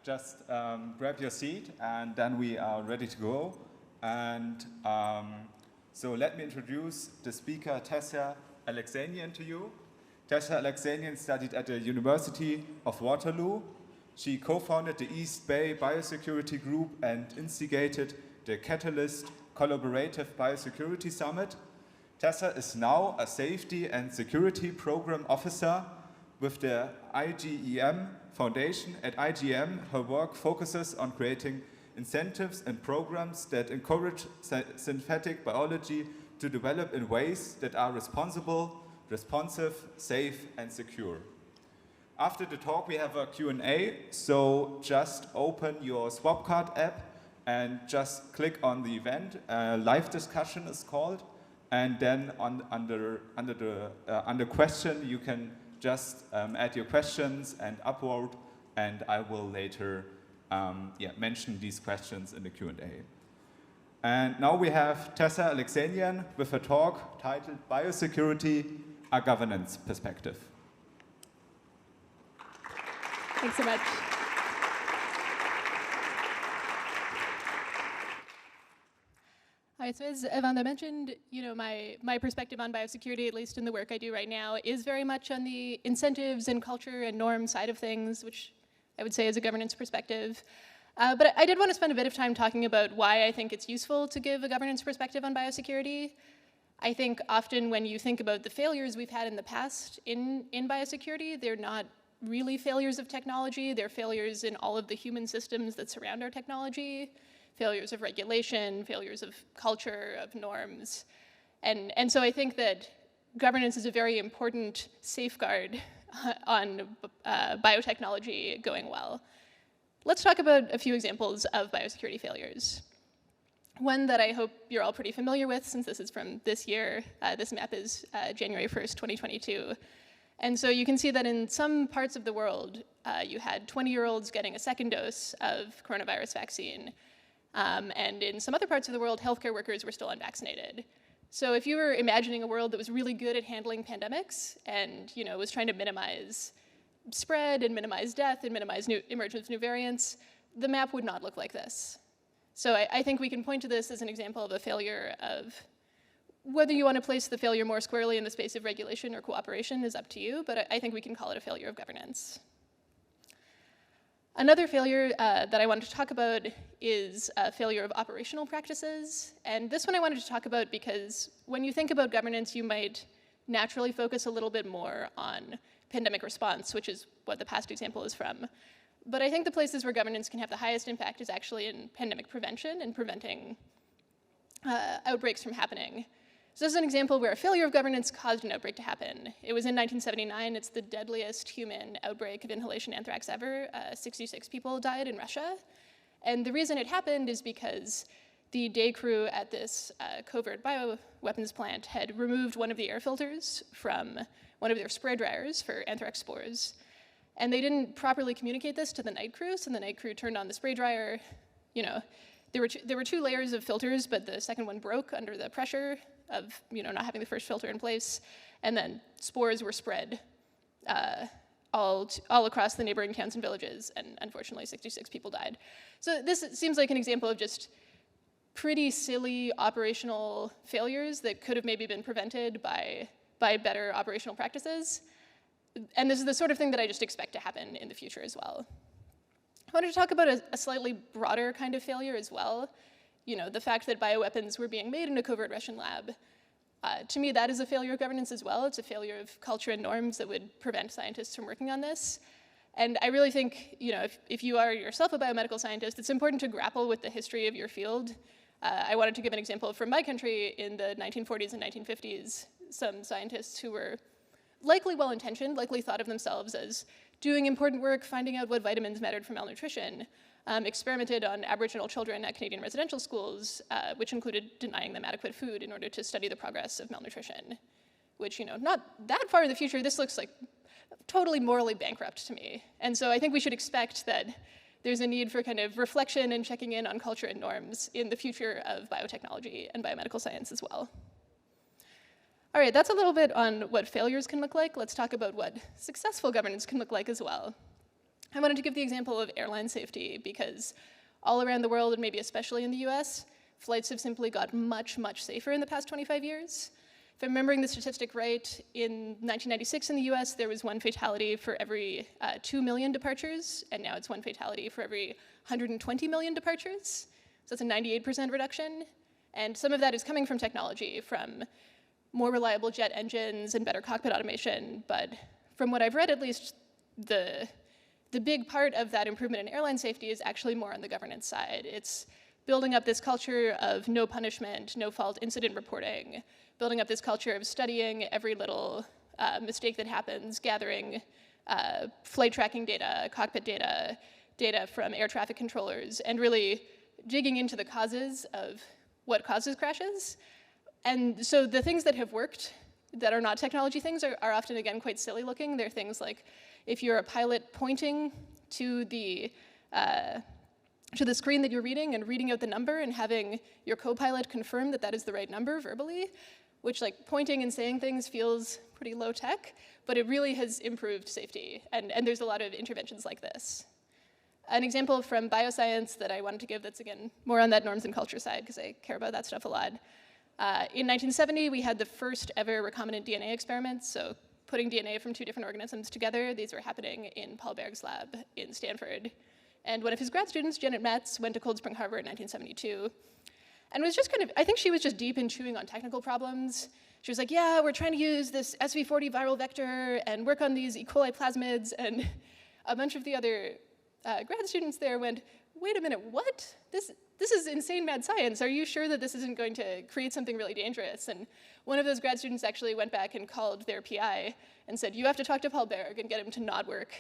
just grab your seat, and then we are ready to go. And so let me introduce the speaker, Tessa Alexanian, to you. Tessa Alexanian studied at the University of Waterloo. She co-founded the East Bay Biosecurity Group and instigated the Catalyst Collaborative Biosecurity Summit. Tessa is now a Safety and Security Program Officer with the IGEM Foundation. At IGM, her work focuses on creating incentives and programs that encourage synthetic biology to develop in ways that are responsible, responsive, safe, and secure. After the talk, we have a Q&A, so just open your Swapcard app and just click on the event. Live discussion is called, and then under question, you can just add your questions and upvote, and I will later mention these questions in the Q&A. And now we have Tessa Alexanian with a talk titled Biosecurity, a Governance Perspective. Thanks so much. All right, so as Evanda mentioned, my perspective on biosecurity, at least in the work I do right now, is very much on the incentives and culture and norm side of things, which I would say is a governance perspective. But I did want to spend a bit of time talking about why I think it's useful to give a governance perspective on biosecurity. I think often when you think about the failures we've had in the past in biosecurity, they're not really failures of technology, they're failures in all of the human systems that surround our technology, failures of regulation, failures of culture, of norms. And so I think that governance is a very important safeguard on biotechnology going well. Let's talk about a few examples of biosecurity failures. One that I hope you're all pretty familiar with, since this is from this year. This map is January 1st, 2022. And so you can see that in some parts of the world, you had 20-year-olds getting a second dose of coronavirus vaccine. And in some other parts of the world, healthcare workers were still unvaccinated. So if you were imagining a world that was really good at handling pandemics and was trying to minimize spread and minimize death and minimize emergence of new variants, the map would not look like this. So I think we can point to this as an example of a failure of, whether you want to place the failure more squarely in the space of regulation or cooperation is up to you, but I think we can call it a failure of governance. Another failure that I wanted to talk about is a failure of operational practices. And this one I wanted to talk about because when you think about governance, you might naturally focus a little bit more on pandemic response, which is what the past example is from. But I think the places where governance can have the highest impact is actually in pandemic prevention and preventing outbreaks from happening. So this is an example where a failure of governance caused an outbreak to happen. It was in 1979. It's the deadliest human outbreak of inhalation anthrax ever. 66 people died in Russia. And the reason it happened is because the day crew at this covert bioweapons plant had removed one of the air filters from one of their spray dryers for anthrax spores. And they didn't properly communicate this to the night crew, so the night crew turned on the spray dryer. There were two layers of filters, but the second one broke under the pressure of not having the first filter in place, and then spores were spread all across the neighboring towns and villages, and unfortunately 66 people died. So this seems like an example of just pretty silly operational failures that could have maybe been prevented by better operational practices. And this is the sort of thing that I just expect to happen in the future as well. I wanted to talk about a slightly broader kind of failure as well. The fact that bioweapons were being made in a covert Russian lab. To me, that is a failure of governance as well. It's a failure of culture and norms that would prevent scientists from working on this. And I really think, if you are yourself a biomedical scientist, it's important to grapple with the history of your field. I wanted to give an example from my country. In the 1940s and 1950s, some scientists who were likely well-intentioned, likely thought of themselves as doing important work, finding out what vitamins mattered for malnutrition, experimented on Aboriginal children at Canadian residential schools, which included denying them adequate food in order to study the progress of malnutrition, which, not that far in the future, this looks like totally morally bankrupt to me. And so I think we should expect that there's a need for kind of reflection and checking in on culture and norms in the future of biotechnology and biomedical science as well. All right, that's a little bit on what failures can look like. Let's talk about what successful governance can look like as well. I wanted to give the example of airline safety because all around the world, and maybe especially in the US, flights have simply got much, much safer in the past 25 years. If I'm remembering the statistic right, in 1996 in the US, there was 1 fatality for every 2 million departures, and now it's 1 fatality for every 120 million departures. So that's a 98% reduction. And some of that is coming from technology, from more reliable jet engines and better cockpit automation. But from what I've read, at least, the big part of that improvement in airline safety is actually more on the governance side. It's building up this culture of no punishment, no fault incident reporting, building up this culture of studying every little mistake that happens, gathering flight tracking data, cockpit data, data from air traffic controllers, and really digging into the causes of what causes crashes. And so the things that have worked that are not technology things are often, again, quite silly looking. They're things like if you're a pilot pointing to the screen that you're reading and reading out the number and having your co-pilot confirm that that is the right number verbally, which, like, pointing and saying things feels pretty low tech, but it really has improved safety. And there's a lot of interventions like this. An example from bioscience that I wanted to give that's, again, more on that norms and culture side, because I care about that stuff a lot. In 1970, we had the first ever recombinant DNA experiments, so putting DNA from 2 different organisms together. These were happening in Paul Berg's lab in Stanford. And one of his grad students, Janet Metz, went to Cold Spring Harbor in 1972. And was just I think she was just deep in chewing on technical problems. She was like, yeah, we're trying to use this SV40 viral vector and work on these E. coli plasmids. And a bunch of the other grad students there went, wait a minute, what? This is insane mad science. Are you sure that this isn't going to create something really dangerous? And one of those grad students actually went back and called their PI and said, you have to talk to Paul Berg and get him to not work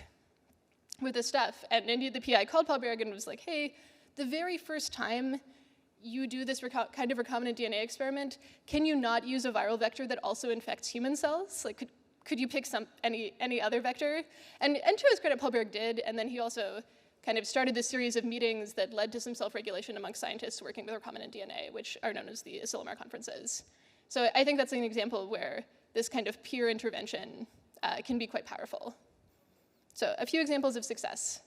with this stuff. And indeed, the PI called Paul Berg and was like, hey, the very first time you do this kind of recombinant DNA experiment, can you not use a viral vector that also infects human cells? Like, could you pick any other vector? And to his credit, Paul Berg did, and then he also kind of started this series of meetings that led to some self-regulation among scientists working with recombinant DNA, which are known as the Asilomar conferences. So I think that's an example where this kind of peer intervention can be quite powerful. So a few examples of success.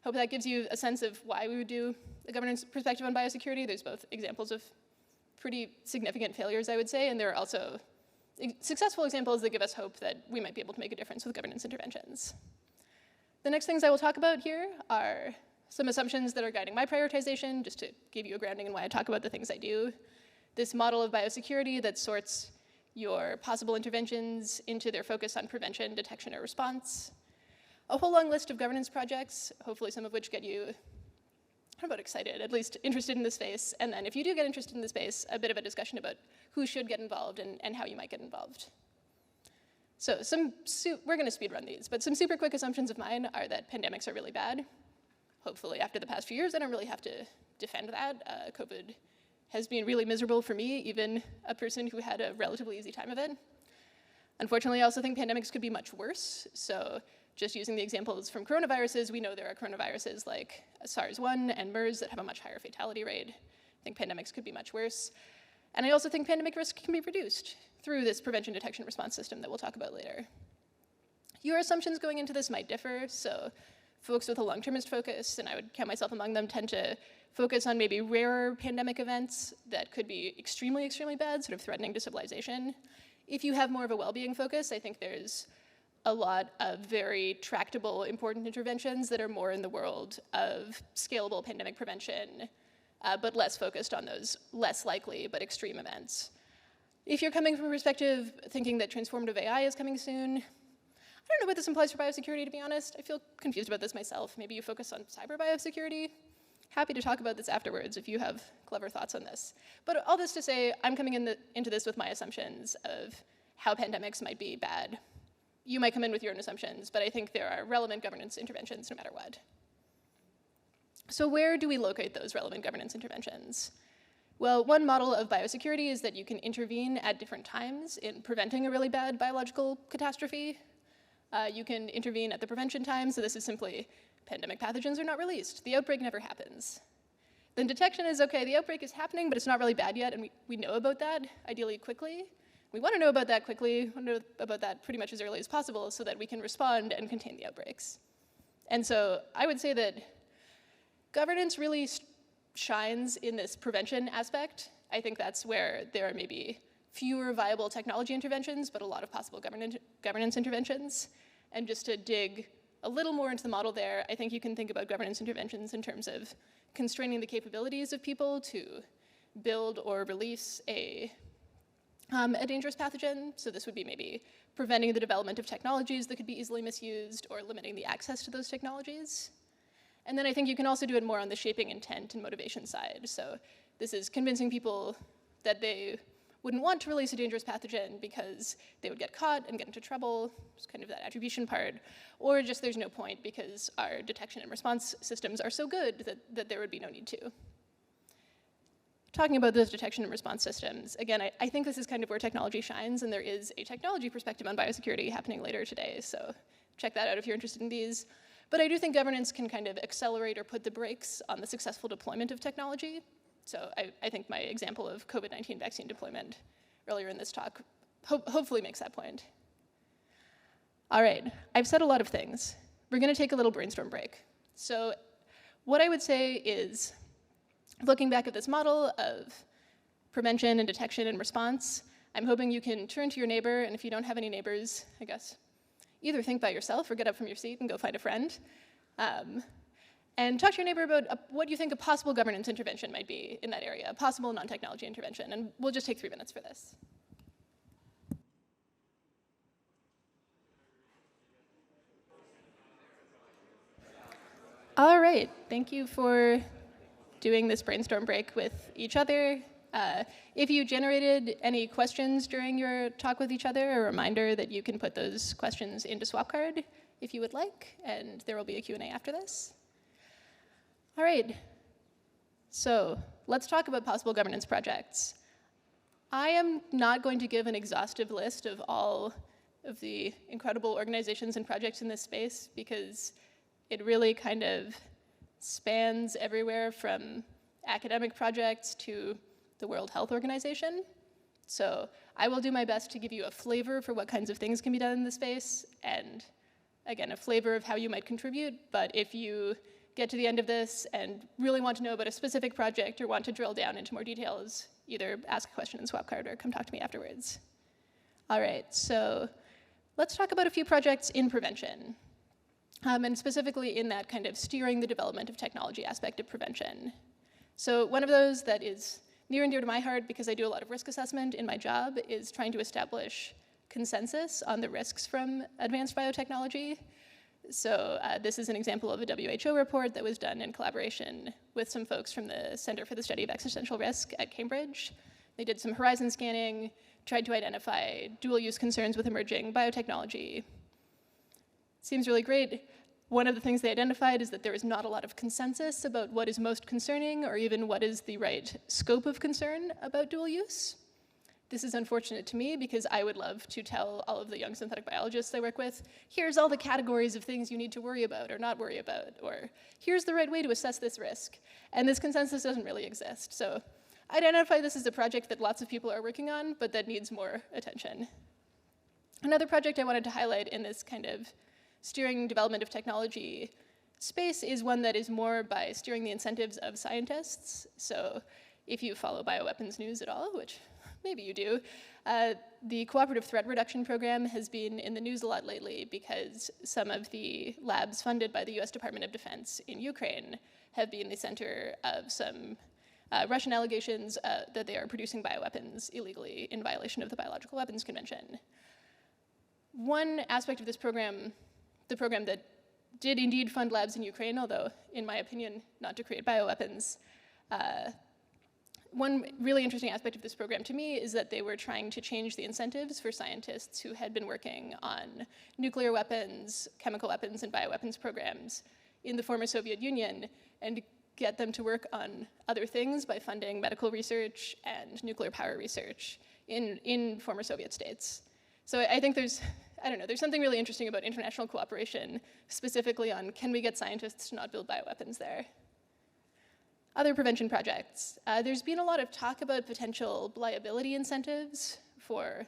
Hope that gives you a sense of why we would do a governance perspective on biosecurity. There's both examples of pretty significant failures, I would say, and there are also successful examples that give us hope that we might be able to make a difference with governance interventions. The next things I will talk about here are some assumptions that are guiding my prioritization, just to give you a grounding in why I talk about the things I do. This model of biosecurity that sorts your possible interventions into their focus on prevention, detection, or response. A whole long list of governance projects, hopefully some of which get you, how about excited, at least interested in the space. And then if you do get interested in the space, a bit of a discussion about who should get involved and how you might get involved. So we're going to speed run these, but some super quick assumptions of mine are that pandemics are really bad. Hopefully after the past few years, I don't really have to defend that. COVID has been really miserable for me, even a person who had a relatively easy time of it. Unfortunately, I also think pandemics could be much worse. So just using the examples from coronaviruses, we know there are coronaviruses like SARS-1 and MERS that have a much higher fatality rate. I think pandemics could be much worse. And I also think pandemic risk can be reduced through this prevention, detection, response system that we'll talk about later. Your assumptions going into this might differ, so folks with a long-termist focus, and I would count myself among them, tend to focus on maybe rarer pandemic events that could be extremely, extremely bad, sort of threatening to civilization. If you have more of a well-being focus, I think there's a lot of very tractable, important interventions that are more in the world of scalable pandemic prevention, but less focused on those less likely but extreme events. If you're coming from a perspective thinking that transformative AI is coming soon, I don't know what this implies for biosecurity, to be honest. I feel confused about this myself. Maybe you focus on cyber biosecurity. Happy to talk about this afterwards if you have clever thoughts on this. But all this to say, I'm coming into this with my assumptions of how pandemics might be bad. You might come in with your own assumptions, but I think there are relevant governance interventions no matter what. So where do we locate those relevant governance interventions? Well, one model of biosecurity is that you can intervene at different times in preventing a really bad biological catastrophe. You can intervene at the prevention time, so this is simply pandemic pathogens are not released. The outbreak never happens. Then detection is, okay, the outbreak is happening, but it's not really bad yet, and we know about that, ideally quickly. We want to know about that quickly, we want to know about that pretty much as early as possible so that we can respond and contain the outbreaks. And so I would say that governance really shines in this prevention aspect. I think that's where there are maybe fewer viable technology interventions, but a lot of possible governance interventions. And just to dig a little more into the model there, I think you can think about governance interventions in terms of constraining the capabilities of people to build or release a dangerous pathogen. So this would be maybe preventing the development of technologies that could be easily misused or limiting the access to those technologies. And then I think you can also do it more on the shaping intent and motivation side. So this is convincing people that they wouldn't want to release a dangerous pathogen because they would get caught and get into trouble, just kind of that attribution part, or just there's no point because our detection and response systems are so good that there would be no need to. Talking about those detection and response systems, again, I think this is kind of where technology shines, and there is a technology perspective on biosecurity happening later today, so check that out if you're interested in these. But I do think governance can kind of accelerate or put the brakes on the successful deployment of technology. So I think my example of COVID-19 vaccine deployment earlier in this talk hopefully makes that point. All right, I've said a lot of things. We're gonna take a little brainstorm break. So what I would say is, looking back at this model of prevention and detection and response, I'm hoping you can turn to your neighbor, and if you don't have any neighbors, I guess, either think by yourself or get up from your seat and go find a friend. And talk to your neighbor about what you think a possible governance intervention might be in that area, a possible non-technology intervention, and we'll just take 3 minutes for this. All right, thank you for doing this brainstorm break with each other. If you generated any questions during your talk with each other, a reminder that you can put those questions into Swapcard if you would like, and there will be a Q&A after this. All right, so let's talk about possible governance projects. I am not going to give an exhaustive list of all of the incredible organizations and projects in this space because it really kind of spans everywhere from academic projects to the World Health Organization. So I will do my best to give you a flavor for what kinds of things can be done in this space, and again, a flavor of how you might contribute. But if you get to the end of this and really want to know about a specific project or want to drill down into more details, either ask a question in Swapcard or come talk to me afterwards. All right, so let's talk about a few projects in prevention, and specifically in that kind of steering the development of technology aspect of prevention. So one of those that is near and dear to my heart because I do a lot of risk assessment in my job is trying to establish consensus on the risks from advanced biotechnology. So this is an example of a WHO report that was done in collaboration with some folks from the Center for the Study of Existential Risk at Cambridge. They did some horizon scanning, tried to identify dual-use concerns with emerging biotechnology. Seems really great. One of the things they identified is that there is not a lot of consensus about what is most concerning or even what is the right scope of concern about dual use. This is unfortunate to me because I would love to tell all of the young synthetic biologists I work with, here's all the categories of things you need to worry about or not worry about, or here's the right way to assess this risk. And this consensus doesn't really exist. So I identify this as a project that lots of people are working on, but that needs more attention. Another project I wanted to highlight in this kind of steering development of technology space is one that is more by steering the incentives of scientists. So if you follow bioweapons news at all, which maybe you do, the Cooperative Threat Reduction Program has been in the news a lot lately because some of the labs funded by the US Department of Defense in Ukraine have been the center of some Russian allegations that they are producing bioweapons illegally in violation of the Biological Weapons Convention. One aspect of this program, the program that did indeed fund labs in Ukraine, although in my opinion, not to create bioweapons, one really interesting aspect of this program to me is that they were trying to change the incentives for scientists who had been working on nuclear weapons, chemical weapons, and bioweapons programs in the former Soviet Union and get them to work on other things by funding medical research and nuclear power research in former Soviet states. So I think there's something really interesting about international cooperation, specifically on can we get scientists to not build bioweapons there. Other prevention projects. There's been a lot of talk about potential liability incentives for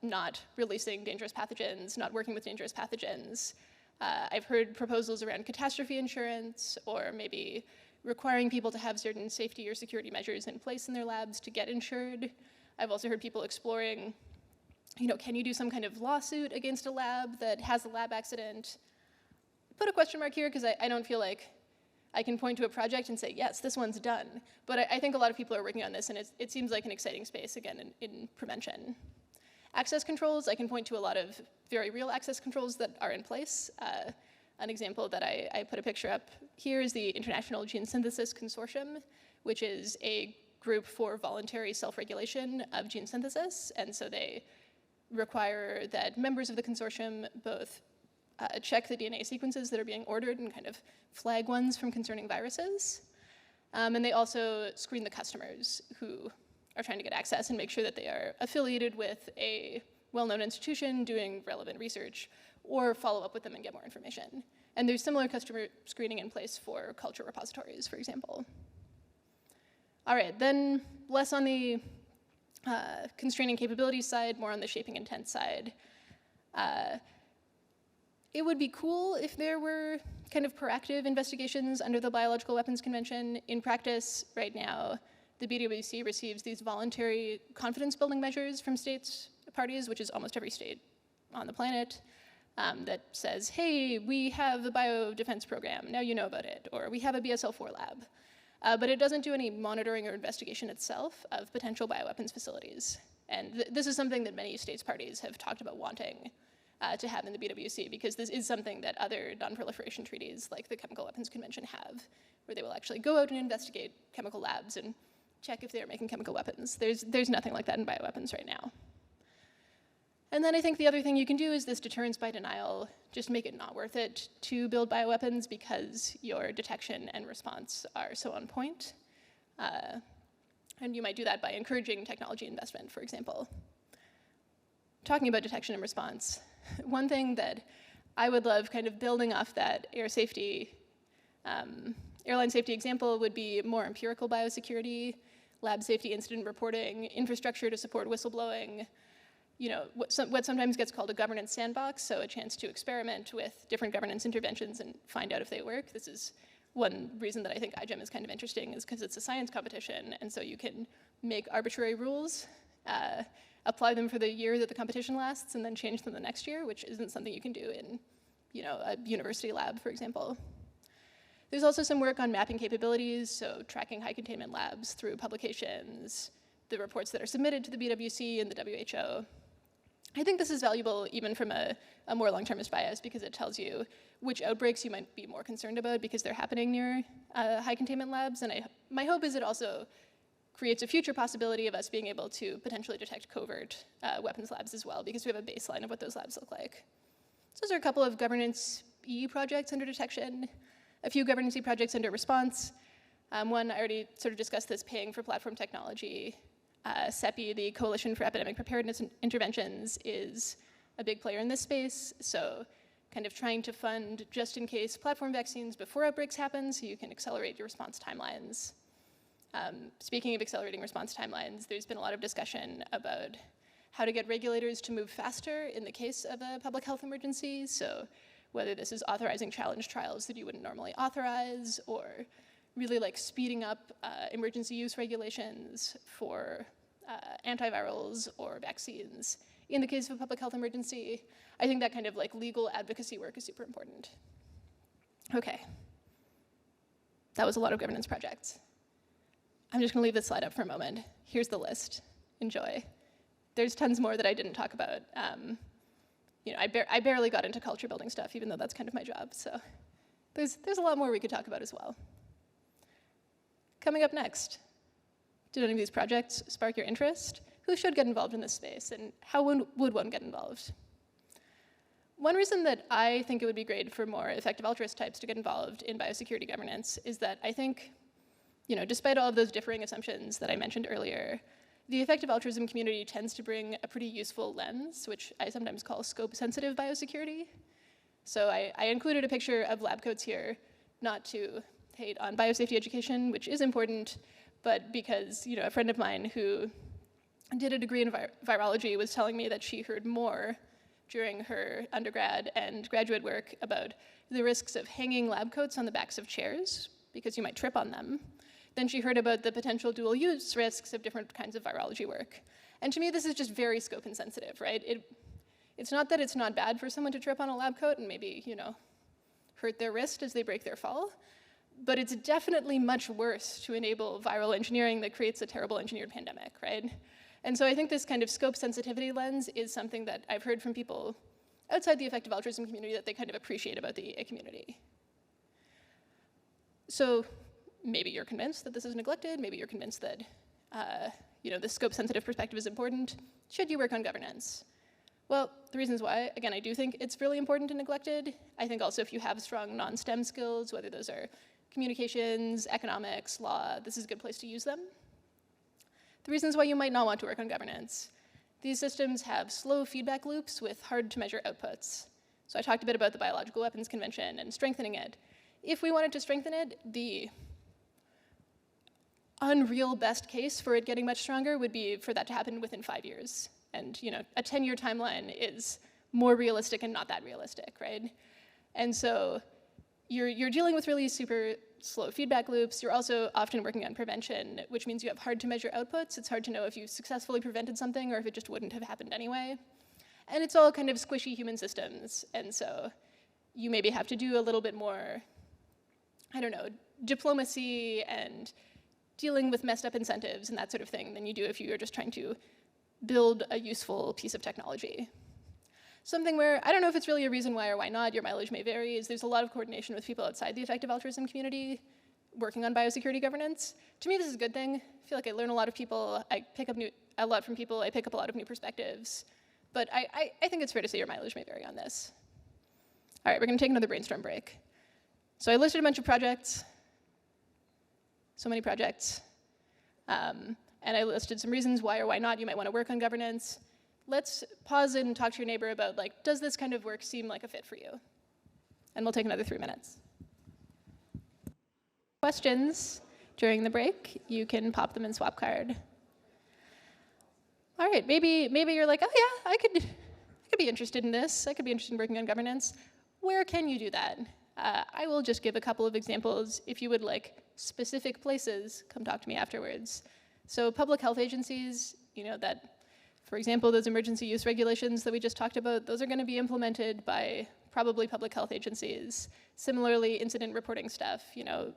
not releasing dangerous pathogens, not working with dangerous pathogens. I've heard proposals around catastrophe insurance, or maybe requiring people to have certain safety or security measures in place in their labs to get insured. I've also heard people exploring, can you do some kind of lawsuit against a lab that has a lab accident? Put a question mark here because I don't feel like I can point to a project and say, yes, this one's done. But I think a lot of people are working on this, and it seems like an exciting space, again, in prevention. Access controls, I can point to a lot of very real access controls that are in place. An example that I put a picture up here is the International Gene Synthesis Consortium, which is a group for voluntary self-regulation of gene synthesis. And so they require that members of the consortium both check the DNA sequences that are being ordered and kind of flag ones from concerning viruses. And they also screen the customers who are trying to get access and make sure that they are affiliated with a well-known institution doing relevant research, or follow up with them and get more information. And there's similar customer screening in place for culture repositories, for example. All right, then less on the constraining capabilities side, more on the shaping intent side. It would be cool if there were kind of proactive investigations under the Biological Weapons Convention. In practice, right now, the BWC receives these voluntary confidence-building measures from states parties, which is almost every state on the planet, that says, hey, we have a biodefense program, now you know about it, or we have a BSL-4 lab. But it doesn't do any monitoring or investigation itself of potential bioweapons facilities. And this is something that many states parties have talked about wanting to have in the BWC, because this is something that other non-proliferation treaties like the Chemical Weapons Convention have, where they will actually go out and investigate chemical labs and check if they're making chemical weapons. There's nothing like that in bioweapons right now. And then I think the other thing you can do is this deterrence by denial. Just make it not worth it to build bioweapons because your detection and response are so on point. And you might do that by encouraging technology investment, for example. Talking about detection and response, one thing that I would love, kind of building off that airline safety example, would be more empirical biosecurity, lab safety incident reporting, infrastructure to support whistleblowing, what sometimes gets called a governance sandbox, so a chance to experiment with different governance interventions and find out if they work. This is one reason that I think iGEM is kind of interesting, is because it's a science competition, and so you can make arbitrary rules, apply them for the year that the competition lasts, and then change them the next year, which isn't something you can do in a university lab, for example. There's also some work on mapping capabilities, so tracking high containment labs through publications, the reports that are submitted to the BWC and the WHO. I think this is valuable even from a more long-termist bias, because it tells you which outbreaks you might be more concerned about because they're happening near high containment labs. And my hope is it also creates a future possibility of us being able to potentially detect covert weapons labs as well, because we have a baseline of what those labs look like. So those are a couple of governance E projects under detection, a few governance E projects under response. One, I already sort of discussed this, paying for platform technology. CEPI, the Coalition for Epidemic Preparedness Interventions, is a big player in this space, so kind of trying to fund just-in-case platform vaccines before outbreaks happen so you can accelerate your response timelines. Speaking of accelerating response timelines, there's been a lot of discussion about how to get regulators to move faster in the case of a public health emergency, so whether this is authorizing challenge trials that you wouldn't normally authorize, or really like speeding up emergency use regulations for antivirals or vaccines in the case of a public health emergency. I think that kind of like legal advocacy work is super important. Okay, that was a lot of governance projects. I'm just gonna leave this slide up for a moment. Here's the list, enjoy. There's tons more that I didn't talk about. I barely got into culture building stuff, even though that's kind of my job, so there's a lot more we could talk about as well. Coming up next, did any of these projects spark your interest? Who should get involved in this space, and how would one get involved? One reason that I think it would be great for more effective altruist types to get involved in biosecurity governance is that I think, despite all of those differing assumptions that I mentioned earlier, the effective altruism community tends to bring a pretty useful lens, which I sometimes call scope-sensitive biosecurity. So I included a picture of lab coats here, not to hate on biosafety education, which is important, but because a friend of mine who did a degree in virology was telling me that she heard more during her undergrad and graduate work about the risks of hanging lab coats on the backs of chairs, because you might trip on them. Then she heard about the potential dual use risks of different kinds of virology work. And to me, this is just very scope insensitive, right? It's not that it's not bad for someone to trip on a lab coat and maybe, hurt their wrist as they break their fall, but it's definitely much worse to enable viral engineering that creates a terrible engineered pandemic, right? And so I think this kind of scope sensitivity lens is something that I've heard from people outside the effective altruism community that they kind of appreciate about the EA community. So maybe you're convinced that this is neglected, maybe you're convinced that the scope sensitive perspective is important. Should you work on governance? Well, the reasons why, again, I do think it's really important and neglected. I think also if you have strong non-STEM skills, whether those are communications, economics, law, this is a good place to use them. The reasons why you might not want to work on governance. These systems have slow feedback loops with hard to measure outputs. So I talked a bit about the Biological Weapons Convention and strengthening it. If we wanted to strengthen it, the unreal best case for it getting much stronger would be for that to happen within 5 years. And a 10-year timeline is more realistic and not that realistic, right? And so you're dealing with really super slow feedback loops. You're also often working on prevention, which means you have hard to measure outputs. It's hard to know if you successfully prevented something or if it just wouldn't have happened anyway. And it's all kind of squishy human systems. And so you maybe have to do a little bit more, diplomacy and dealing with messed up incentives and that sort of thing than you do if you are just trying to build a useful piece of technology. Something where, I don't know if it's really a reason why or why not, your mileage may vary, is there's a lot of coordination with people outside the effective altruism community working on biosecurity governance. To me, this is a good thing. I feel like I learn a lot of people, I pick up a lot from people, I pick up a lot of new perspectives. But I think it's fair to say your mileage may vary on this. All right, we're gonna take another brainstorm break. So I listed a bunch of projects, so many projects. And I listed some reasons why or why not you might want to work on governance. Let's pause and talk to your neighbor about, does this kind of work seem like a fit for you? And we'll take another 3 minutes. Questions during the break, you can pop them in swap card. All right, maybe you're like, oh yeah, I could be interested in this. I could be interested in working on governance. Where can you do that? I will just give a couple of examples. If you would like specific places, come talk to me afterwards. So public health agencies, for example, those emergency use regulations that we just talked about, those are going to be implemented by probably public health agencies. Similarly, incident reporting stuff,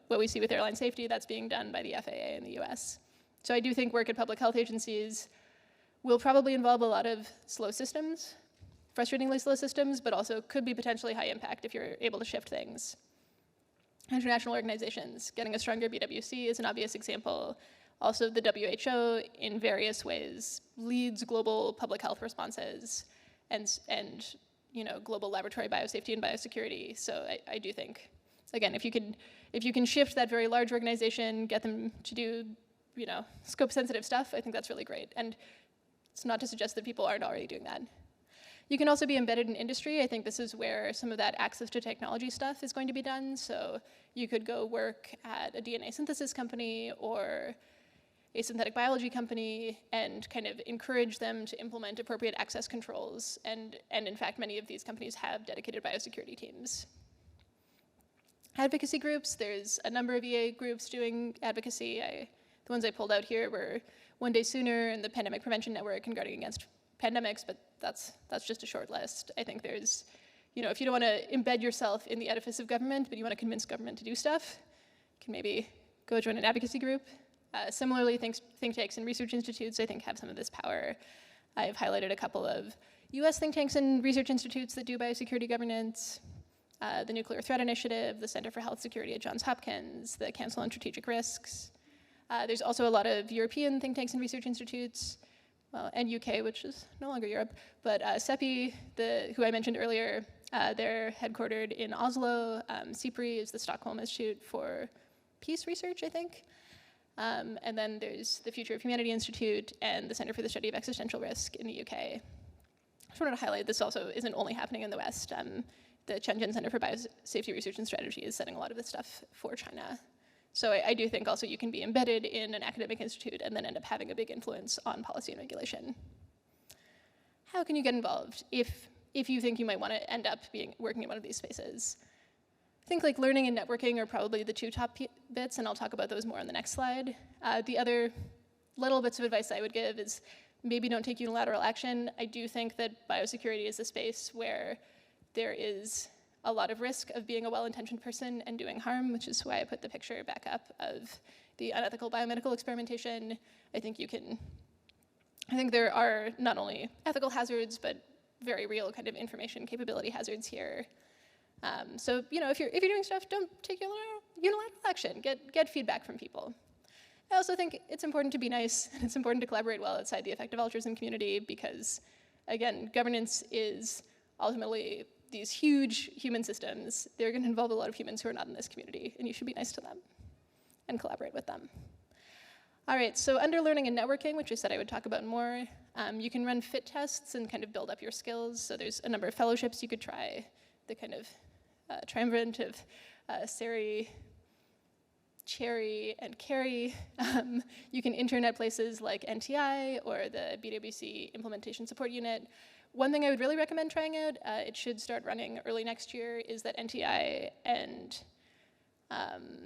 what we see with airline safety, that's being done by the FAA in the US. So I do think work at public health agencies will probably involve a lot of slow systems, frustratingly slow systems, but also could be potentially high impact if you're able to shift things. International organizations, getting a stronger BWC is an obvious example. Also, the WHO, in various ways, leads global public health responses and global laboratory biosafety and biosecurity. So I do think, again, if you can shift that very large organization, get them to do, scope-sensitive stuff, I think that's really great. And it's not to suggest that people aren't already doing that. You can also be embedded in industry. I think this is where some of that access to technology stuff is going to be done. So you could go work at a DNA synthesis company or a synthetic biology company and kind of encourage them to implement appropriate access controls. And in fact, many of these companies have dedicated biosecurity teams. Advocacy groups, there's a number of EA groups doing advocacy. The ones I pulled out here were One Day Sooner and the Pandemic Prevention Network and Guarding Against Pandemics, but that's just a short list. I think there's, if you don't want to embed yourself in the edifice of government, but you want to convince government to do stuff, you can maybe go join an advocacy group. Similarly, think tanks and research institutes, I think, have some of this power. I've highlighted a couple of US think tanks and research institutes that do biosecurity governance, the Nuclear Threat Initiative, the Center for Health Security at Johns Hopkins, the Council on Strategic Risks. There's also a lot of European think tanks and research institutes, and UK, which is no longer Europe, but CEPI, who I mentioned earlier, they're headquartered in Oslo. CIPRI is the Stockholm Institute for Peace Research, I think. And then there's the Future of Humanity Institute and the Center for the Study of Existential Risk in the UK. I just wanted to highlight this also isn't only happening in the West. The Shenzhen Center for Biosafety Research and Strategy is setting a lot of this stuff for China. So I do think also you can be embedded in an academic institute and then end up having a big influence on policy and regulation. How can you get involved? If if you think you might want to end up working in one of these spaces. I think like learning and networking are probably the two top bits, and I'll talk about those more on the next slide. The other little bits of advice I would give is maybe don't take unilateral action. I do think that biosecurity is a space where there is a lot of risk of being a well-intentioned person and doing harm, which is why I put the picture back up of the unethical biomedical experimentation. I think there are not only ethical hazards, but very real kind of information capability hazards here. So, if you're doing stuff, don't take unilateral action. Get feedback from people. I also think it's important to be nice, and it's important to collaborate well outside the effective altruism community because, again, governance is ultimately these huge human systems. They're going to involve a lot of humans who are not in this community, and you should be nice to them and collaborate with them. All right, so under learning and networking, which I said I would talk about more, you can run fit tests and kind of build up your skills. So there's a number of fellowships you could try, the kind of triumvirate of Sari, Cherry, and Carey. You can intern at places like NTI or the BWC Implementation Support Unit. One thing I would really recommend trying out, it should start running early next year, is that NTI and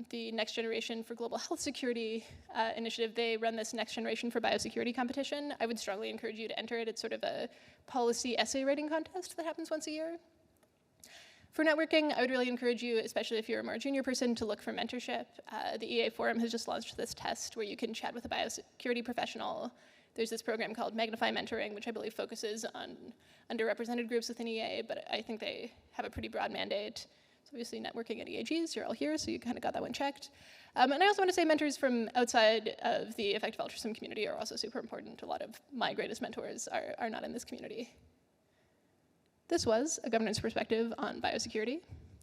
the Next Generation for Global Health Security initiative, they run this Next Generation for Biosecurity competition. I would strongly encourage you to enter it. It's sort of a policy essay writing contest that happens once a year. For networking, I would really encourage you, especially if you're a more junior person, to look for mentorship. The EA Forum has just launched this test where you can chat with a biosecurity professional. There's this program called Magnify Mentoring, which I believe focuses on underrepresented groups within EA, but I think they have a pretty broad mandate. So obviously networking at EAGs, you're all here, so you kind of got that one checked. And I also want to say mentors from outside of the effective altruism community are also super important. A lot of my greatest mentors are not in this community. This was a governance perspective on biosecurity.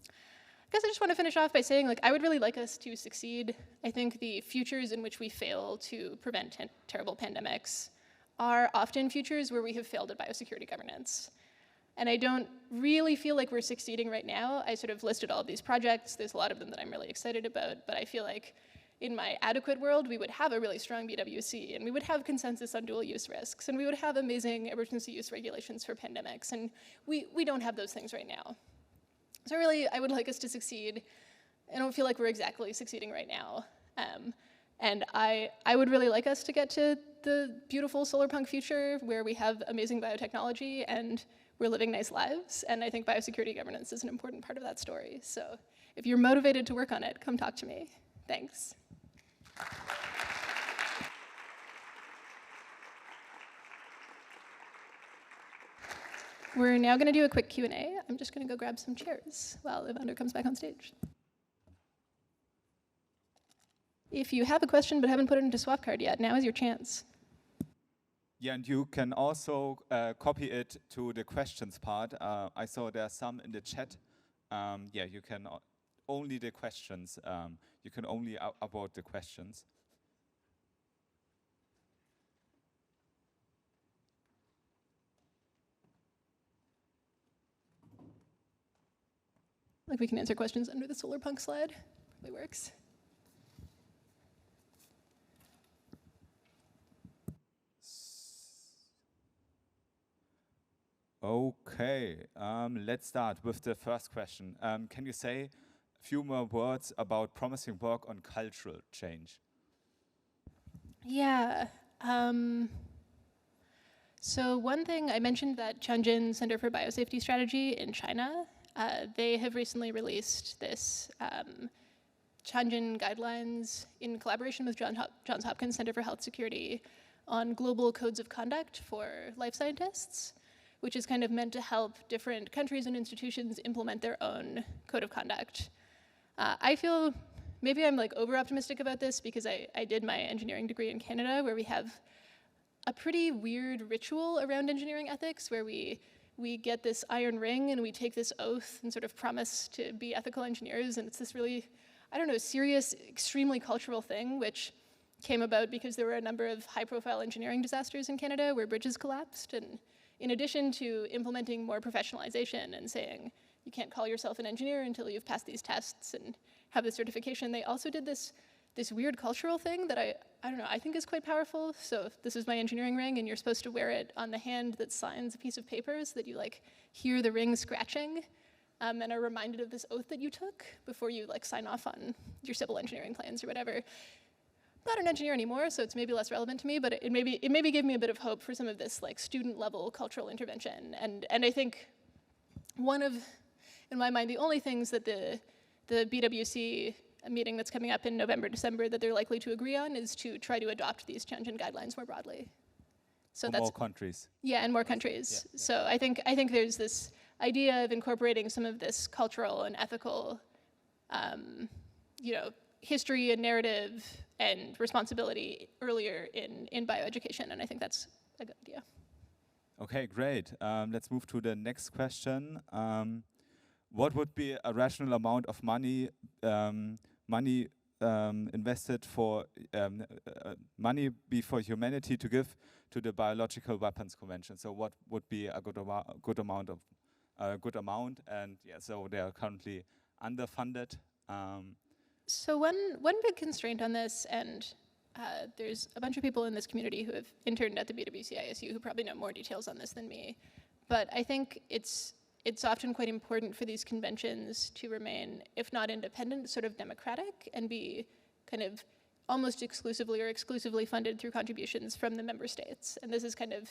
I guess I just want to finish off by saying, I would really like us to succeed. I think the futures in which we fail to prevent terrible pandemics are often futures where we have failed at biosecurity governance. And I don't really feel like we're succeeding right now. I sort of listed all of these projects. There's a lot of them that I'm really excited about, but I feel like in my adequate world, we would have a really strong BWC, and we would have consensus on dual use risks, and we would have amazing emergency use regulations for pandemics, and we don't have those things right now. So really, I would like us to succeed. I don't feel like we're exactly succeeding right now. And I would really like us to get to the beautiful solar punk future where we have amazing biotechnology and we're living nice lives. And I think biosecurity governance is an important part of that story. So if you're motivated to work on it, come talk to me. Thanks. We're now going to do a quick Q&A. I'm just going to go grab some chairs while Evander comes back on stage. If you have a question but haven't put it into Swapcard yet, now is your chance. Yeah, and you can also copy it to the questions part. I saw there are some in the chat. Yeah, you can only the questions. You can only upload the questions. Like we can answer questions under the solar punk slide. Probably works. Okay, let's start with the first question. Can you say a few more words about promising work on cultural change? Yeah. So one thing, I mentioned that Tianjin Center for Biosafety Strategy in China, they have recently released this Tianjin guidelines in collaboration with Johns Hopkins Center for Health Security on global codes of conduct for life scientists, which is kind of meant to help different countries and institutions implement their own code of conduct. I feel maybe I'm like over-optimistic about this because I did my engineering degree in Canada where we have a pretty weird ritual around engineering ethics where we get this iron ring and we take this oath and sort of promise to be ethical engineers, and it's this really, I don't know, serious, extremely cultural thing which came about because there were a number of high-profile engineering disasters in Canada where bridges collapsed, and in addition to implementing more professionalization and saying you can't call yourself an engineer until you've passed these tests and have the certification, they also did this this weird cultural thing that I don't know, I think is quite powerful. So if this is my engineering ring and you're supposed to wear it on the hand that signs a piece of paper so that you like hear the ring scratching and are reminded of this oath that you took before you like sign off on your civil engineering plans or whatever. I'm not an engineer anymore, so it's maybe less relevant to me, but it maybe gave me a bit of hope for some of this like student level cultural intervention. And I think one of, in my mind, the only things that the BWC meeting that's coming up in November, December that they're likely to agree on is to try to adopt these Shenzhen guidelines more broadly. So that's more countries. Yeah, and more countries. Yeah. So I think there's this idea of incorporating some of this cultural and ethical, history and narrative and responsibility earlier in bioeducation, and I think that's a good idea. Okay, great. Let's move to the next question. What would be a rational amount of money invested for money be for humanity to give to the Biological Weapons Convention? So what would be a good amount? And yeah, so they are currently underfunded. So one big constraint on this, and there's a bunch of people in this community who have interned at the BWC ISU who probably know more details on this than me, but I think it's often quite important for these conventions to remain, if not independent, sort of democratic and be kind of almost exclusively or exclusively funded through contributions from the member states. And this is kind of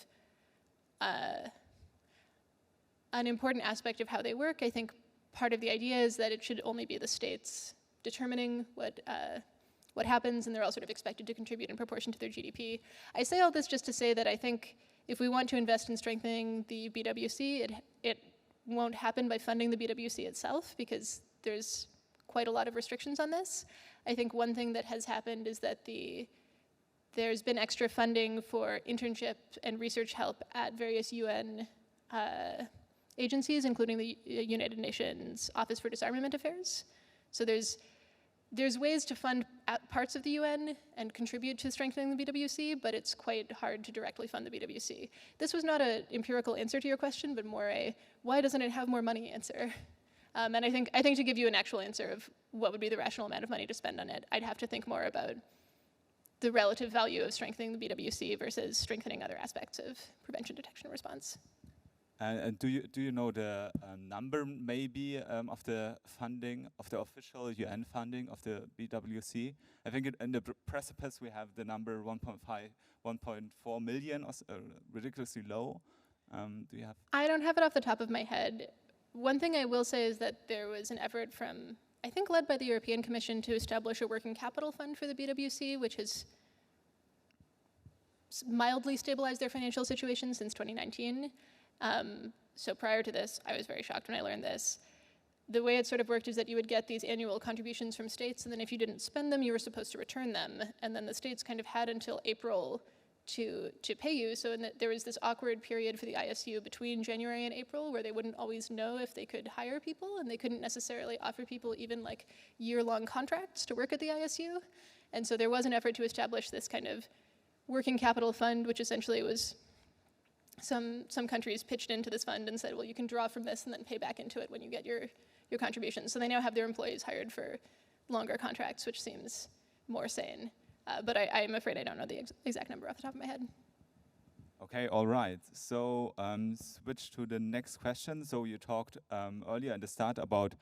an important aspect of how they work. I think part of the idea is that it should only be the states determining what happens, and they're all sort of expected to contribute in proportion to their GDP. I say all this just to say that I think if we want to invest in strengthening the BWC, it won't happen by funding the BWC itself, because there's quite a lot of restrictions on this. I think one thing that has happened is that there's been extra funding for internship and research help at various UN agencies, including the United Nations Office for Disarmament Affairs. So there's ways to fund parts of the UN and contribute to strengthening the BWC, but it's quite hard to directly fund the BWC. This was not an empirical answer to your question, but more a why doesn't it have more money answer. And I think to give you an actual answer of what would be the rational amount of money to spend on it, I'd have to think more about the relative value of strengthening the BWC versus strengthening other aspects of prevention, detection, and response. And do you know the number maybe of the funding, of the official UN funding of the BWC? I think in the precipice we have the number 1.4 million, or ridiculously low. Do you have? I don't have it off the top of my head. One thing I will say is that there was an effort from, I think led by the European Commission, to establish a working capital fund for the BWC, which has mildly stabilized their financial situation since 2019. So prior to this, I was very shocked when I learned this. The way it sort of worked is that you would get these annual contributions from states, and then if you didn't spend them, you were supposed to return them. And then the states kind of had until April to pay you. So there was this awkward period for the ISU between January and April where they wouldn't always know if they could hire people, and they couldn't necessarily offer people even like year-long contracts to work at the ISU. And so there was an effort to establish this kind of working capital fund, which essentially was some countries pitched into this fund and said, well, you can draw from this and then pay back into it when you get your contributions. So they now have their employees hired for longer contracts, which seems more sane. But I'm afraid I don't know the exact number off the top of my head. Okay, all right. So switch to the next question. So you talked earlier in the start about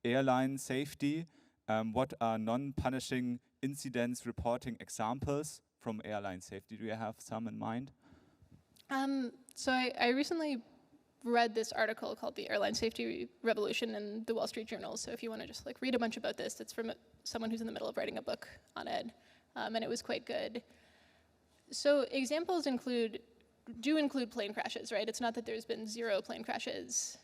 airline safety. What are non-punishing incidents reporting examples from airline safety? Do you have some in mind? So I recently read this article called The Airline Safety Revolution in the Wall Street Journal. So if you want to just like read a bunch about this, it's from someone who's in the middle of writing a book on it. And it was quite good. So examples do include plane crashes, right? It's not that there's been 0 plane crashes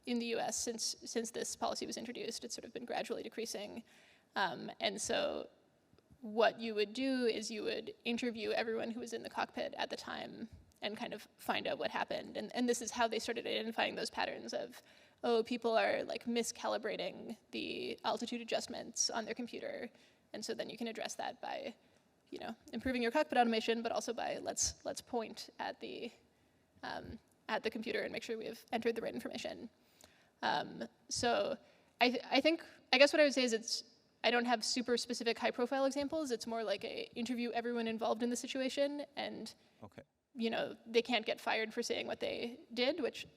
in the US since this policy was introduced. It's sort of been gradually decreasing. And so what you would do is you would interview everyone who was in the cockpit at the time and kind of find out what happened. And this is how they started identifying those patterns of, oh, people are like miscalibrating the altitude adjustments on their computer. And so then you can address that by, improving your cockpit automation, but also by let's point at the computer and make sure we have entered the right information. So I guess what I would say is it's I don't have super specific high profile examples. It's more like a interview everyone involved in the situation, and they can't get fired for saying what they did, which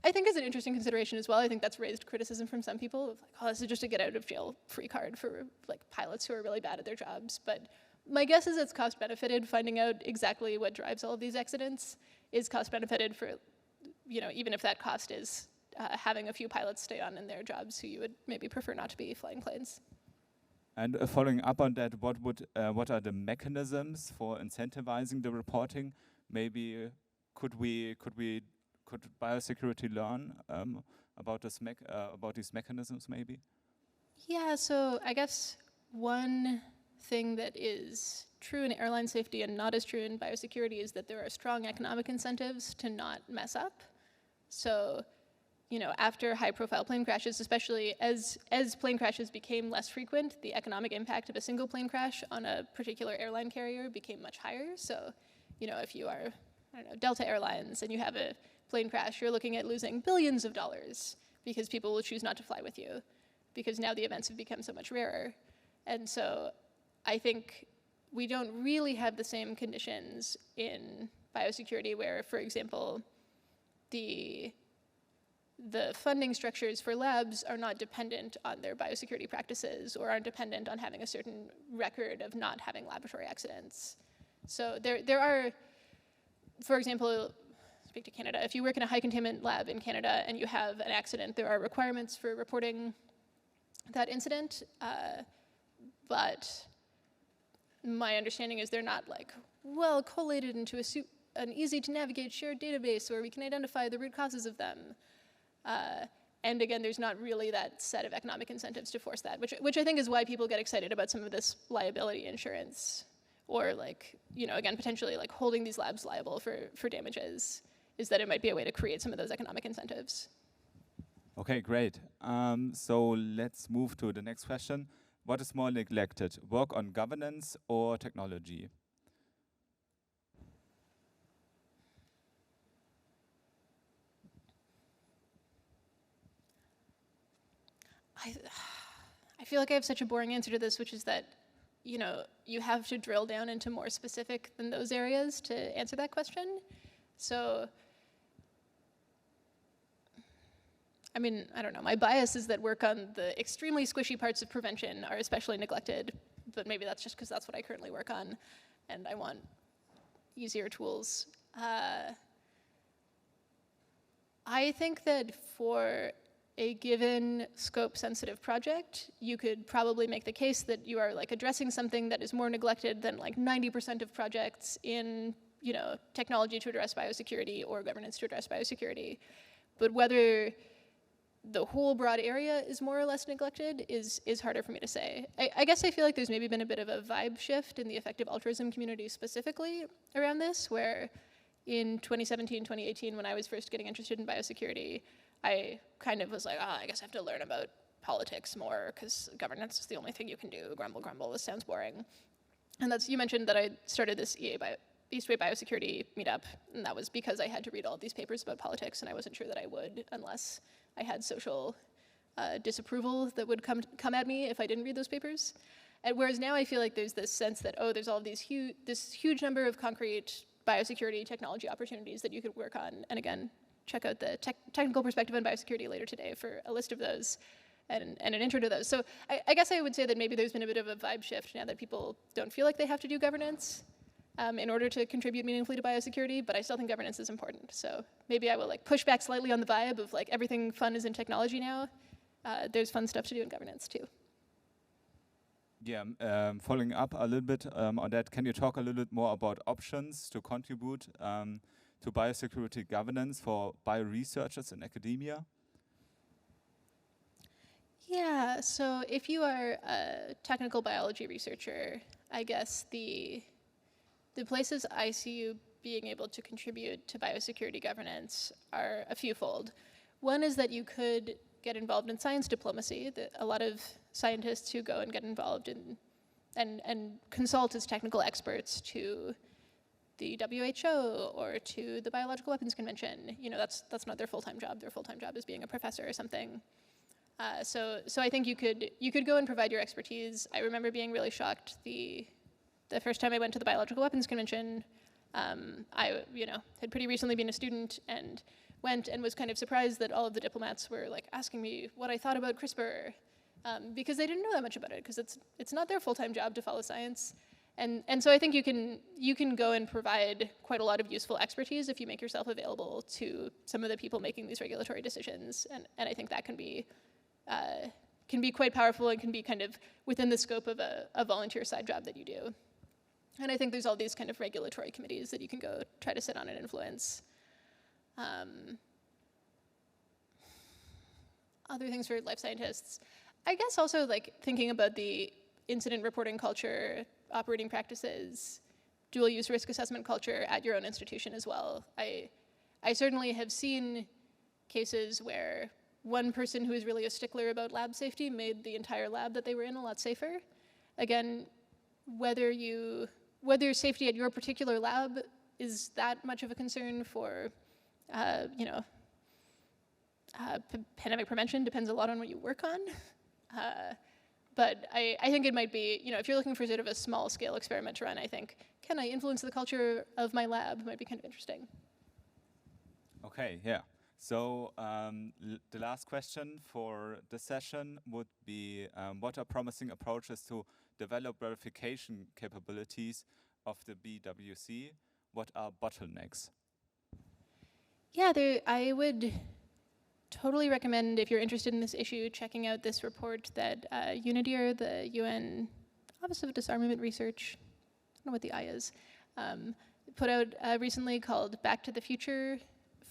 I think is an interesting consideration as well. I think that's raised criticism from some people of like, oh, this is just a get out of jail free card for like pilots who are really bad at their jobs. But my guess is it's cost benefited. Finding out exactly what drives all of these accidents is cost benefited for, even if that cost is having a few pilots stay on in their jobs who you would maybe prefer not to be flying planes. And following up on that, what are the mechanisms for incentivizing the reporting? Maybe could biosecurity learn about these mechanisms? Maybe. Yeah. So I guess one thing that is true in airline safety and not as true in biosecurity is that there are strong economic incentives to not mess up. So, after high-profile plane crashes, especially as plane crashes became less frequent, the economic impact of a single plane crash on a particular airline carrier became much higher. So, if you are, Delta Airlines and you have a plane crash, you're looking at losing billions of dollars because people will choose not to fly with you because now the events have become so much rarer. And so I think we don't really have the same conditions in biosecurity where, for example, the funding structures for labs are not dependent on their biosecurity practices or aren't dependent on having a certain record of not having laboratory accidents. So there are, for example, speak to Canada, if you work in a high containment lab in Canada and you have an accident, there are requirements for reporting that incident, but my understanding is they're not like well collated into an easy to navigate shared database where we can identify the root causes of them. And again, there's not really that set of economic incentives to force that, which I think is why people get excited about some of this liability insurance, or like, again, potentially like holding these labs liable for damages, is that it might be a way to create some of those economic incentives. Okay, great. So let's move to the next question. What is more neglected, work on governance or technology? I feel like I have such a boring answer to this, which is that, you have to drill down into more specific than those areas to answer that question. So, I mean, I don't know. My bias is that work on the extremely squishy parts of prevention are especially neglected, but maybe that's just because that's what I currently work on, and I want easier tools. I think that for a given scope-sensitive project, you could probably make the case that you are like addressing something that is more neglected than like 90% of projects in, technology to address biosecurity or governance to address biosecurity. But whether the whole broad area is more or less neglected is harder for me to say. I guess I feel like there's maybe been a bit of a vibe shift in the effective altruism community specifically around this, where in 2017, 2018, when I was first getting interested in biosecurity, I kind of was like, I guess I have to learn about politics more because governance is the only thing you can do. Grumble, grumble, this sounds boring. And you mentioned that I started this East Way Biosecurity meetup, and that was because I had to read all of these papers about politics, and I wasn't sure that I would unless I had social disapproval that would come at me if I didn't read those papers. And whereas now I feel like there's this sense that, there's all of this huge number of concrete biosecurity technology opportunities that you could work on. And again, check out the technical perspective on biosecurity later today for a list of those and an intro to those. So I guess I would say that maybe there's been a bit of a vibe shift now that people don't feel like they have to do governance in order to contribute meaningfully to biosecurity, but I still think governance is important. So maybe I will like push back slightly on the vibe of like everything fun is in technology now. There's fun stuff to do in governance too. Yeah, following up a little bit on that, can you talk a little bit more about options to contribute to biosecurity governance for bioresearchers in academia? Yeah, so if you are a technical biology researcher, I guess the places I see you being able to contribute to biosecurity governance are a fewfold. One is that you could get involved in science diplomacy. A lot of scientists who go and get involved in and consult as technical experts to the WHO or to the Biological Weapons Convention. That's not their full-time job. Their full-time job is being a professor or something. So I think you could go and provide your expertise. I remember being really shocked the first time I went to the Biological Weapons Convention. I had pretty recently been a student and went and was kind of surprised that all of the diplomats were like asking me what I thought about CRISPR, because they didn't know that much about it, because it's not their full-time job to follow science. And so I think you can go and provide quite a lot of useful expertise if you make yourself available to some of the people making these regulatory decisions, and I think that can be quite powerful and can be kind of within the scope of a volunteer side job that you do. And I think there's all these kind of regulatory committees that you can go try to sit on and influence. Other things for life scientists, I guess also like thinking about the incident reporting culture, operating practices, dual use risk assessment culture at your own institution as well. I certainly have seen cases where one person who is really a stickler about lab safety made the entire lab that they were in a lot safer. Again, whether safety at your particular lab is that much of a concern for, pandemic prevention depends a lot on what you work on. But I think it might be, if you're looking for sort of a small scale experiment to run, I think, can I influence the culture of my lab might be kind of interesting. Okay, yeah. So the last question for this session would be, what are promising approaches to develop verification capabilities of the BWC? What are bottlenecks? Yeah, I would totally recommend, if you're interested in this issue, checking out this report that UNIDIR, the UN Office of Disarmament Research, I don't know what the I is, put out recently called Back to the Future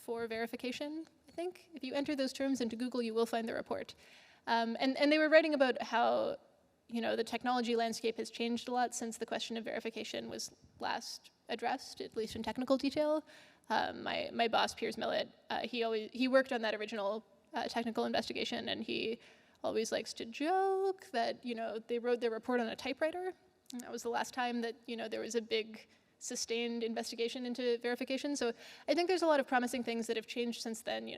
for Verification, I think. If you enter those terms into Google, you will find the report. And they were writing about how the technology landscape has changed a lot since the question of verification was last addressed, at least in technical detail. My boss, Piers Millett, he worked on that original technical investigation, and he always likes to joke that they wrote their report on a typewriter. And that was the last time that there was a big sustained investigation into verification. So I think there's a lot of promising things that have changed since then.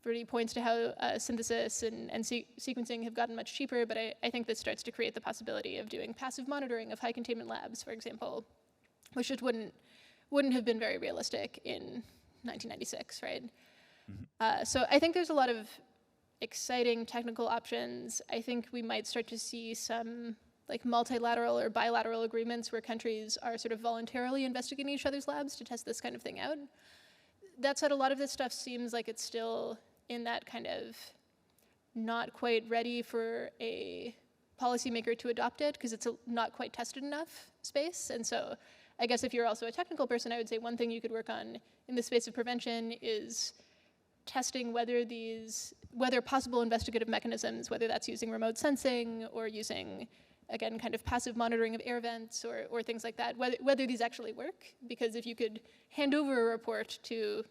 Verdi points to how synthesis and sequencing have gotten much cheaper, but I think this starts to create the possibility of doing passive monitoring of high containment labs, for example, which just wouldn't have been very realistic in 1996, right? Mm-hmm. So I think there's a lot of exciting technical options. I think we might start to see some like multilateral or bilateral agreements where countries are sort of voluntarily investigating each other's labs to test this kind of thing out. That said, a lot of this stuff seems like it's still in that kind of not quite ready for a policymaker to adopt it because it's not quite tested enough space. And so I guess if you're also a technical person, I would say one thing you could work on in the space of prevention is testing whether possible investigative mechanisms, whether that's using remote sensing or using, again, kind of passive monitoring of air vents or things like that, whether these actually work. Because if you could hand over a report to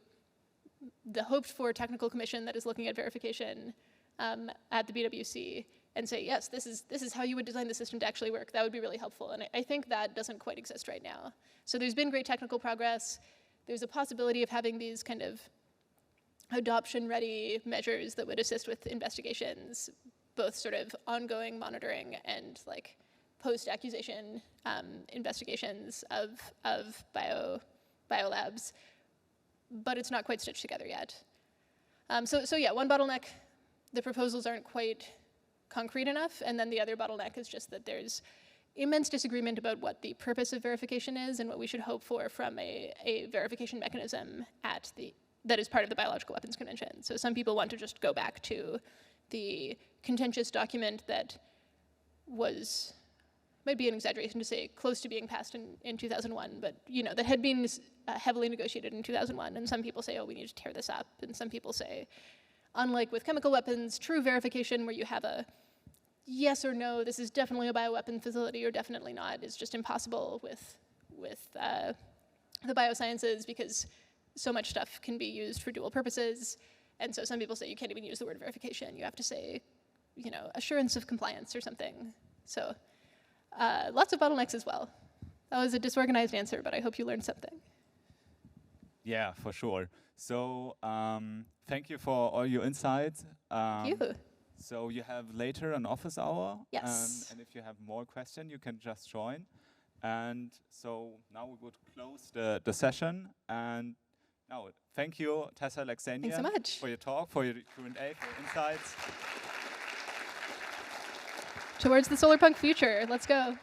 the hoped-for technical commission that is looking at verification at the BWC and say, yes, this is how you would design the system to actually work, that would be really helpful. And I think that doesn't quite exist right now. So there's been great technical progress. There's a possibility of having these kind of adoption-ready measures that would assist with investigations, both sort of ongoing monitoring and like post-accusation investigations of biolabs, but it's not quite stitched together yet. So yeah, one bottleneck, the proposals aren't quite concrete enough, and then the other bottleneck is just that there's immense disagreement about what the purpose of verification is and what we should hope for from a verification mechanism that is part of the Biological Weapons Convention. So some people want to just go back to the contentious document that might be an exaggeration to say close to being passed in 2001, but that had been heavily negotiated in 2001. And some people say, oh, we need to tear this up. And some people say, unlike with chemical weapons, true verification where you have a yes or no, this is definitely a bioweapon facility or definitely not, is just impossible with the biosciences because so much stuff can be used for dual purposes. And so some people say you can't even use the word verification. You have to say, assurance of compliance or something. So lots of bottlenecks as well. That was a disorganized answer, but I hope you learned something. Yeah, for sure. So thank you for all your insights. Thank you. So you have later an office hour. Yes. And if you have more questions, you can just join. And so now we would close the session. And now, thank you, Tessa Alexanian. Thanks so much. For your talk, for your Q&A, for your insights. Towards the solar punk future. Let's go.